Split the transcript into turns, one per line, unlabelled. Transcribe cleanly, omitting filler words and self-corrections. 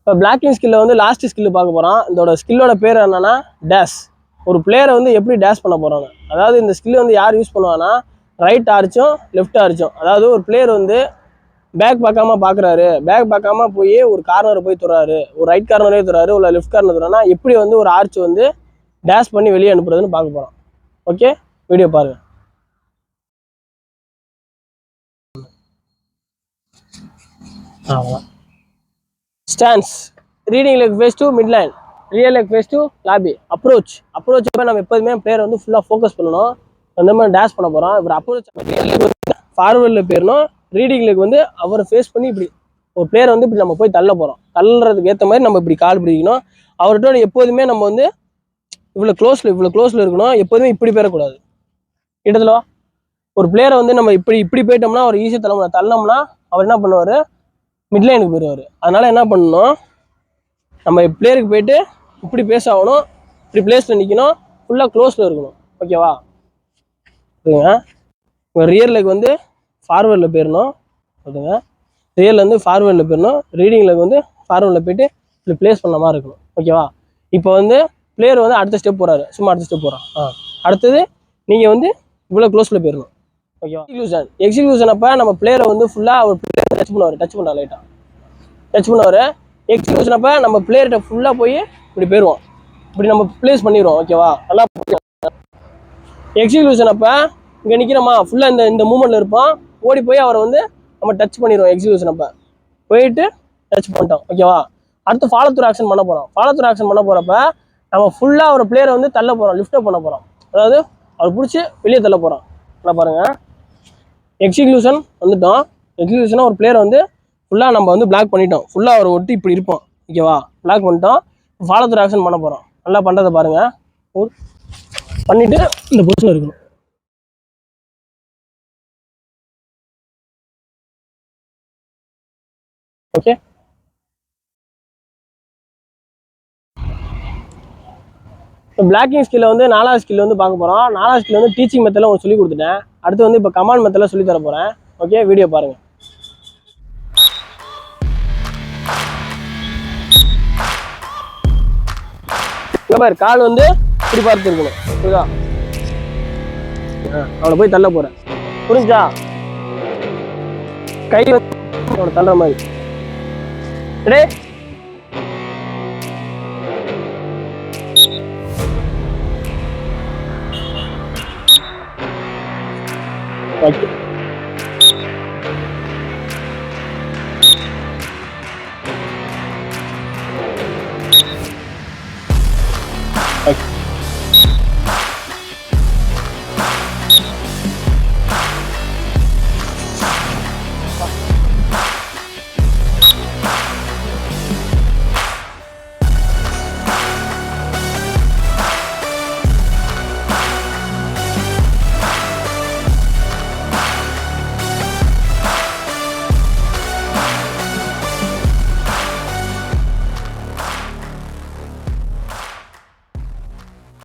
இப்போ பிளாக்கிங் ஸ்கில்ல வந்து last skill பார்க்க போகிறோம். இதோட ஸ்கில்லோட பேர் என்னன்னா டேஷ். ஒரு பிளேயரை வந்து எப்படி டேஷ் பண்ண போகிறாங்க, அதாவது இந்த ஸ்கில் வந்து யார் யூஸ் பண்ணுவாங்கன்னா ரைட் ஆர்ச்சும் லெஃப்ட் ஆர்ச்சும். அதாவது ஒரு பிளேயர் வந்து பேக் பார்க்காம பார்க்குறாரு, பேக் பார்க்காம போய் ஒரு கார்னரை போய் தொடுறாரு, ஒரு ரைட் கார்னரே தொடுறாரு, ஒரு லெஃப்ட் கார்னர் தொடுறாருன்னா எப்படி வந்து ஒரு ஆர்ச் வந்து டேஷ் பண்ணி வெளியே அனுப்புறதுன்னு பார்க்க போகிறோம். ஓகே, வீடியோ பாருங்க. Stance, reading leg face to mid line, real leg face to lobby. Approach நம்ம எப்போதுமே பிளேயர் வந்து ஃபுல்லாக ஃபோக்கஸ் பண்ணணும். அந்த மாதிரி டேஷ் பண்ண போகிறோம். இப்போ அப்ரோச் ஃபார்வர்டில் போயிடணும். ரீடிங் லெக் வந்து அவரை ஃபேஸ் பண்ணி இப்படி ஒரு பிளேயர் வந்து இப்படி நம்ம போய் தள்ள போகிறோம். தள்ளுறதுக்கு ஏற்ற மாதிரி நம்ம இப்படி கால் பிடிக்கணும். அவர்கிட்ட எப்போதுமே நம்ம வந்து இவ்வளோ க்ளோஸில் இருக்கணும். எப்போதுமே இப்படி போயிடக்கூடாது. கிட்டத்தட்ட ஒரு பிளேயரை வந்து நம்ம இப்படி போயிட்டோம்னா அவர் ஈஸியாக தள்ளோம்னா அவர் என்ன பண்ணுவார், மிட்லைனுக்கு போயிடுவார். அதனால என்ன பண்ணணும், நம்ம பிளேயருக்கு போயிட்டு இப்படி பேச ஆகணும், இப்படி பிளேஸில் நிற்கணும், ஃபுல்லாக க்ளோஸில் இருக்கணும். ஓகேவா? ஓகேங்க. இப்போ ரியர் லெக் வந்து ஃபார்வர்டில் போயிடணும். ஓகேங்க, ரியரில் வந்து ஃபார்வர்டில் போயிடணும். ரீடிங் லெக் வந்து ஃபார்வர்டில் போயிட்டு இப்படி பிளேஸ் பண்ண மாதிரி இருக்கணும். ஓகேவா? இப்போ வந்து பிளேயர் வந்து அடுத்த ஸ்டெப் போகிறாரு, சும்மா அடுத்த ஸ்டெப் போகிறான். அடுத்தது நீங்கள் வந்து இவ்வளோ க்ளோஸில் போயிடணும். ஓகேவா? எக்ஸிக்யூஷன் அப்போ நம்ம பிளேயரை வந்து ஃபுல்லாக அவர் பிளேயர் டச் பண்ணுவார் லைட்டாக டச் பண்ணுவார். எக்ஸிக்யூஷன் அப்போ நம்ம பிளேயர்கிட்ட ஃபுல்லாக போய் இப்படி போயிடுவோம், இப்படி நம்ம பிளேஸ் பண்ணிடுவோம். ஓகேவா? நல்லா எக்ஸிக்யூஷன் அப்போ இங்கே நிற்கிறோமா, ஃபுல்லாக இந்த மூமெண்ட்டில் இருப்போம். ஓடி போய் அவரை வந்து நம்ம டச் பண்ணிடுவோம். எக்ஸிக்யூஷன் அப்போ போயிட்டு டச் பண்ணிட்டோம். ஓகேவா? அடுத்து ஃபாலோ த்ரூ ஆக்ஷன் பண்ண போகிறோம். ஃபாலோ த்ரூ ஆக்ஷன் பண்ண போகிறப்ப நம்ம ஃபுல்லாக ஒரு பிளேயரை வந்து தள்ள போகிறோம், லிஃப்ட் பண்ண போகிறோம். அதாவது அவர் பிடிச்சி வெளியே தள்ள போகிறோம். நல்லா பாருங்கள், எக்ஸிக்யூஷன் வந்துட்டோம். எக்ஸிக்யூஷனாக ஒரு பிளேயரை வந்து ஃபுல்லாக நம்ம வந்து பிளாக் பண்ணிட்டோம். ஃபுல்லாக அவரை ஒட்டி இப்படி இருப்போம். ஓகேவா? பிளாக் பண்ணிட்டோம். ஃபாலோ த்ரூ ஆக்ஷன் பண்ண போகிறோம். நல்லா பண்ணுறதை பாருங்கள். பண்ணிவிட்டு இந்த பொசிஷனில் இருக்கணும். ஓகே, இப்போ பிளாக்கிங் ஸ்கில்ல வந்து 4வது ஸ்கில் வந்து பார்க்க போகிறோம். 4வது ஸ்கில் வந்து டீச்சிங் மெத்தடில் உங்களுக்கு சொல்லி கொடுத்துட்டேன். அடுத்து வந்து இப்போ கமாண்ட் மெத்தடில் சொல்லி தர போகிறேன். ஓகே, வீடியோ பாருங்கள். இந்த மாதிரி கால் வந்து இப்படி பார்த்து இருக்கணும். புரியுதா? அவனை போய் தள்ள போகிறேன். புரிஞ்சா? கை வந்து அவனை தள்ளுற மாதிரி. Day okay,